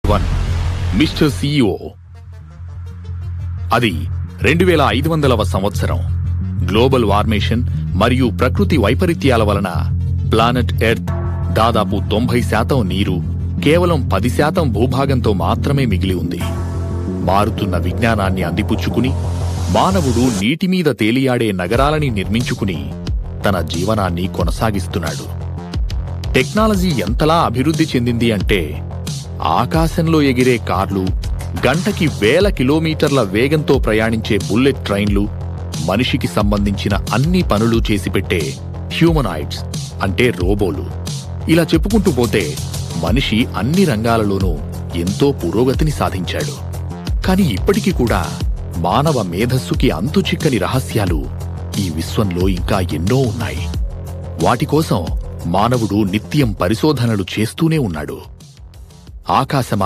1 mister CEO. అది 2500వ సంవత్సరం. Global వార్మేషన్ మరియు ప్రకృతి వైపరీత్యాల వలన ప్లానెట్ ఎర్త్ దాదాపు 90% నీరు, కేవలం 10% భూభాగంతో మాత్రమే మిగిలి ఉంది. మారుతున్న విజ్ఞానాన్ని అందిపుచ్చుకుని మానవుడు నీటిమీద తేలియాడే నగరాలని నిర్మించుకుని తన జీవనాన్ని కొనసాగిస్తున్నాడు. టెక్నాలజీ ఎంతలా అభివృద్ధి చెందింది అంటే ఆకాశంలో ఎగిరే కార్లు, గంటకి 1000 కిలోమీటర్ల వేగంతో ప్రయాణించే బుల్లెట్ ట్రైన్లు, మనిషికి సంబంధించిన అన్ని పనులు చేసిపెట్టే హ్యూమనాయిడ్స్ అంటే రోబోలు, ఇలా చెప్పుకుంటూ పోతే మనిషి అన్ని రంగాలలోనూ ఎంతో పురోగతిని సాధించాడు. కాని ఇప్పటికీ కూడా మానవ మేధస్సుకి అంతుచిక్కని రహస్యాలు ఈ విశ్వంలో ఇంకా ఎన్నో ఉన్నాయి. వాటికోసం మానవుడు నిత్యం పరిశోధనలు చేస్తూనే ఉన్నాడు. ఆకాశ